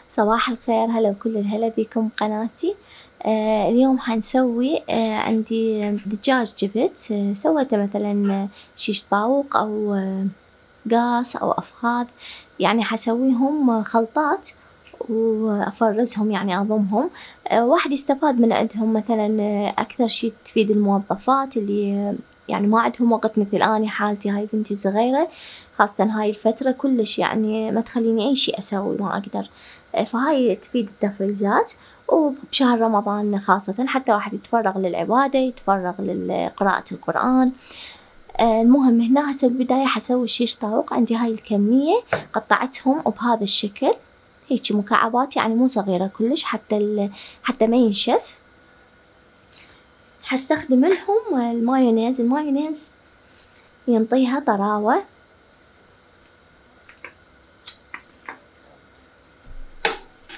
صباح الخير، هلا وكل الهلا بكم قناتي. اليوم حنسوي عندي دجاج جبت، سويته مثلا شيش طاووق أو قاص أو أفخاذ، يعني حسويهم خلطات وأفرزهم، يعني أضمهم. واحد يستفاد من عندهم مثلا. أكثر شي تفيد الموظفات اللي يعني ما عندهم وقت، مثل أنا حالتي، هاي بنتي صغيرة، خاصة هاي الفترة كلش يعني ما تخليني أي شي أسوي، ما أقدر. فهاي تفيد التفريزات، وبشهر رمضان خاصة حتى واحد يتفرغ للعبادة، يتفرغ لقراءة القرآن. المهم هنا هسه بالبداية حسوي شيش طاووق. عندي هاي الكمية قطعتهم بهذا الشكل، هيجي مكعبات، يعني مو صغيرة كلش حتى ما ينشف. حستخدم لهم المايونيز ينطيها طراوة.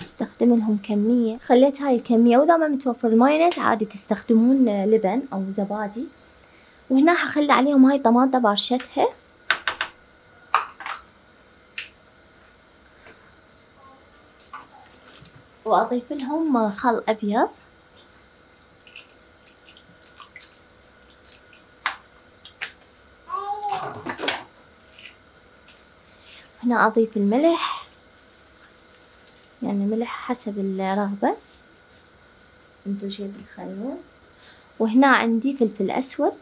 استخدم لهم كمية، خليت هاي الكمية، وإذا ما متوفر المايونيز عادي تستخدمون لبن أو زبادي. وهنا حخلي عليهم هاي طماطة بارشتها، وأضيف لهم خل أبيض. هنا أضيف الملح، يعني ملح حسب الرغبة، انتو شي تخلون. وهنا عندي فلفل أسود،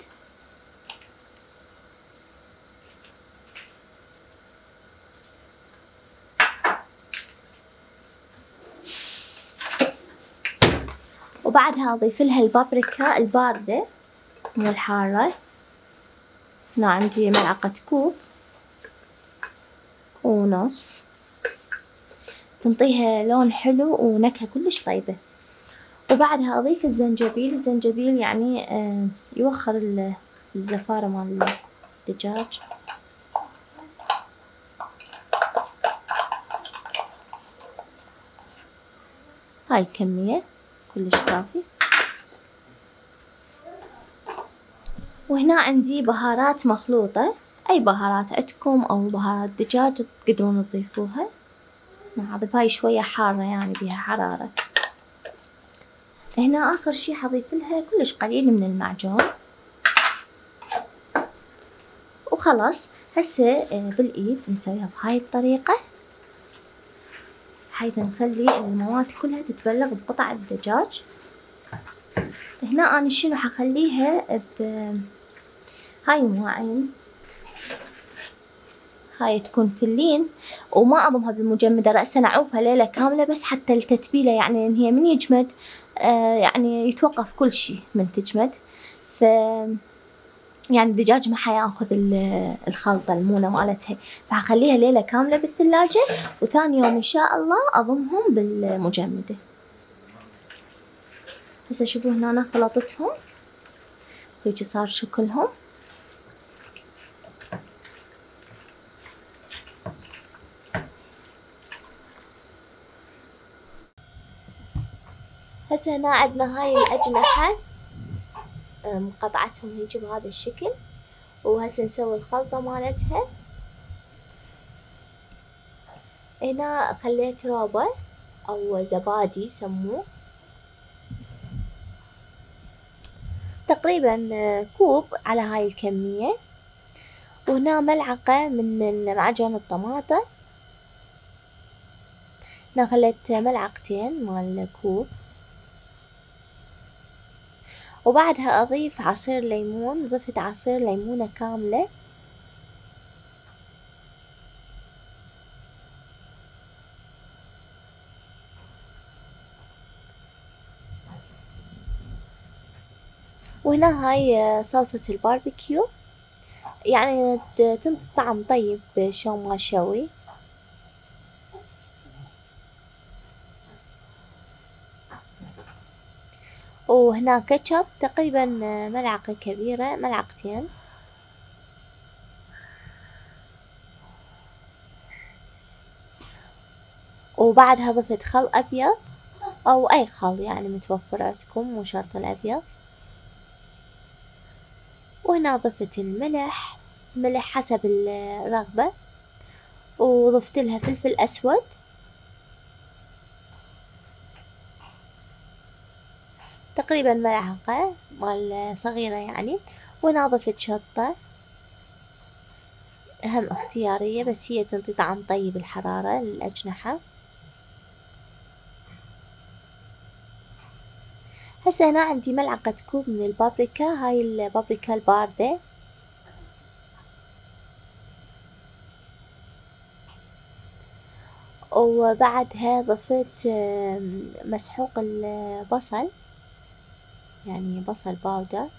وبعدها أضيف لها البابريكا الباردة مو الحارة. هنا عندي ملعقة كوب ونص، تنطيها لون حلو ونكهة كلش طيبة. وبعدها أضيف الزنجبيل يعني يوخر الزفارة مال الدجاج. هاي الكمية كلش كافي. وهنا عندي بهارات مخلوطة، أي بهارات عندكم أو بهارات دجاج تقدرون تضيفوها. أضيف هاي شوية حارة، يعني بيها حرارة. هنا آخر شي حضيف لها كلش قليل من المعجون، وخلاص. هسه بالإيد نسويها بهاي الطريقة، حيث نخلي المواد كلها تتبلغ بقطع الدجاج. هنا أنا شنو حخليها هاي مواعين، هاي تكون فلين، وما أضمها بالمجمدة رأسا، أعوفها ليلة كاملة بس حتى التتبيلة، يعني إن هي من يجمد يعني يتوقف كل شي من تجمد. يعني الدجاج ما حياخذ الخلطة المونة مالتها، فحخليها ليلة كاملة بالثلاجة، وثاني يوم إن شاء الله أضمهم بالمجمدة. هسه شوفوا هنا أنا خلطتهم، هيجي صار شكلهم. هسه هنا عندنا هاي الأجنحة قطعتهم هيجي بهذا الشكل، وهسه نسوي الخلطة مالتها. هنا خليت روبة أو زبادي سموه، تقريبا كوب على هاي الكمية. وهنا ملعقة من معجون الطماطة، هنا خليت ملعقتين مال كوب. وبعدها أضيف عصير ليمون، ضفت عصير ليمونة كاملة. وهنا هاي صلصة الباربيكيو، يعني تنطي طعم طيب شو ما شوي. وهنا كاتشب تقريبا ملعقة كبيرة، ملعقتين. وبعدها ضفت خل أبيض أو أي خل يعني متوفر عندكم، مو شرط الأبيض. وهنا ضفت الملح، ملح حسب الرغبة. وضفت لها فلفل أسود، تقريبا ملعقة مال صغيرة يعني، وناظفة شطة هم اختيارية بس هي تنطي طعم طيب الحرارة للأجنحة. هسه هنا عندي ملعقة كوب من البابريكا، هاي البابريكا الباردة. وبعدها ضفت مسحوق البصل، يعني بصل باودر،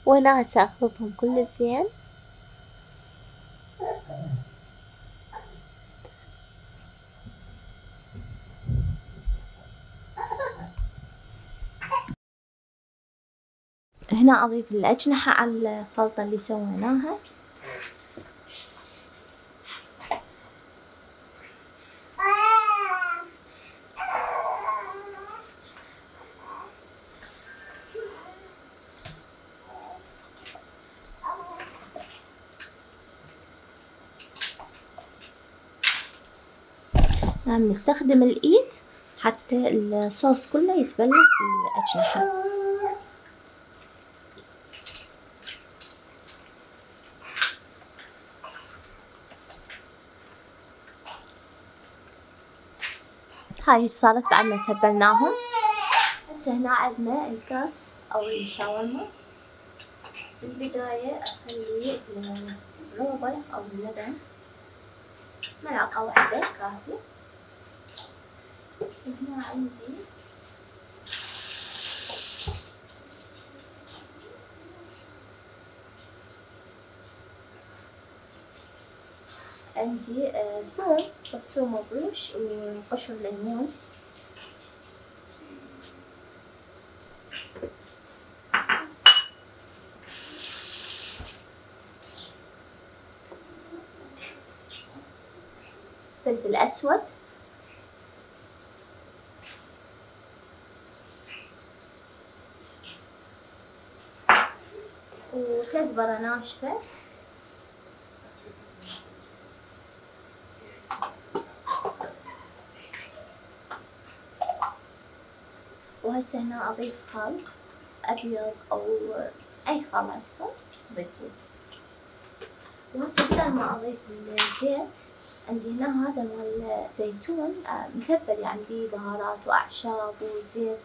وهنا هسه أخلطهم كل زين. هنا أضيف الأجنحة على الخلطة اللي سويناها. نستخدم الإيد حتى الصوص كله يتبلل في الأجنحة. هاي صارت بعدنا تبلناهم. هسه هنا عندنا الكاس أو الشاورما. في البداية أخلي الروبة أو اللبن ملعقة واحدة كافية. هنا عندي ثوم، بس ثوم مبروش وقشر ليمون. فلفل أسود، وكزبرة ناشفة، وهسه هنا أضيف خل أبيض أو أي خل عندكم ضيفوه. وهسه بدل ما أضيف الزيت عندي هنا هذا مال زيتون متبل يعني بيه بهارات وأعشاب وزيت،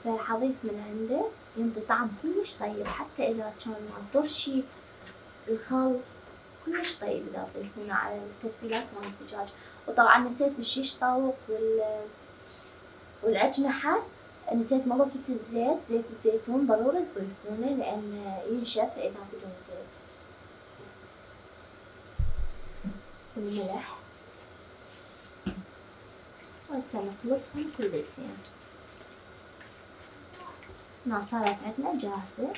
فحضيف من عنده ينطي طعم كلش طيب. حتى إذا كان مع طرشي الخل كلش طيب إذا تضيفونه على التتبيلات مال الدجاج. وطبعا نسيت بالشيش طاووق والأجنحة نسيت ما ضفت الزيت، زيت الزيتون ضروري تضيفونه لأن ينشف إذا بدون زيت. والملح، وهسه نخلطهم كل زين. هنا صارت عندنا جاهزة.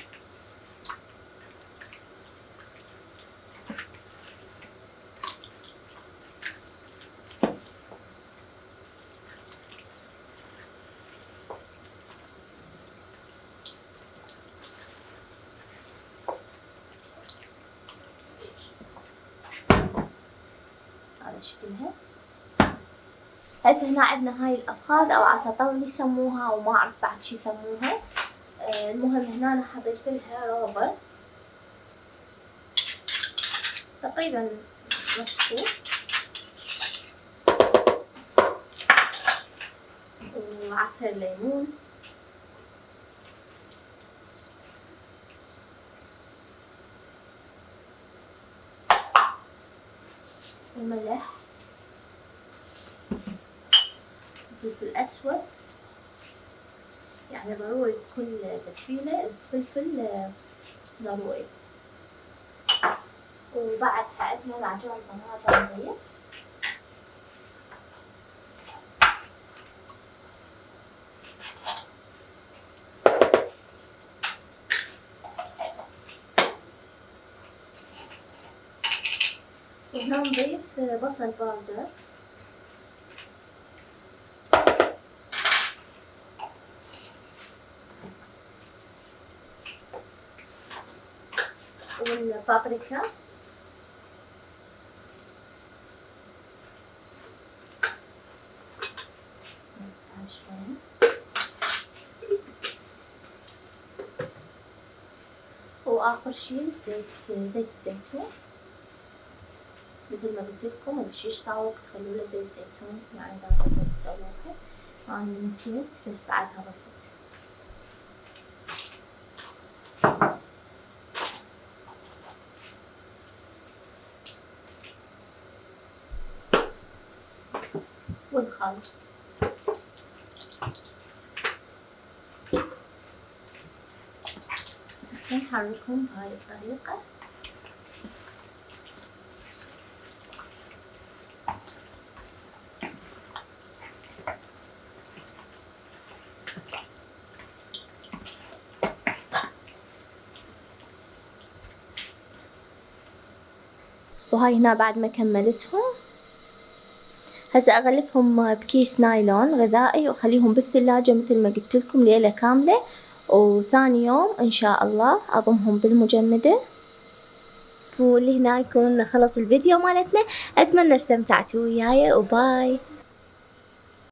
هذا شكلها. هسه هنا عندنا هاي الأفخاذ أو عصا طاولة يسموها أو ما أعرف بعد شي يسموها. المهم هنا أنا حضيت لها روبر تقريبا نص كوب، وعصير ليمون، وملح، فلفل أسود، يعني ضروري بكل تتبيلة الفلفل ضروري. وبعدها عندنا معجون طماطم نضيف، وهنا نضيف بصل باودر، والبابريكا، شوي، وآخر شي زيت الزيتون، مثل ما قلت لكم الشيش طاووق تخلوا له زيت زيتون، يعني إذا تبون تسووها. أنا نسيت بس بعدها ضفت. والخل. هسه نحركهم بهاي الطريقة. وهاي هنا بعد ما كملتهم، هسه أغلفهم بكيس نايلون غذائي وأخليهم بالثلاجة مثل ما قلت لكم ليلة كاملة، وثاني يوم إن شاء الله أضمهم بالمجمدة. واللي هنا يكون خلص الفيديو مالتنا. أتمنى استمتعتوا وياي، وباي.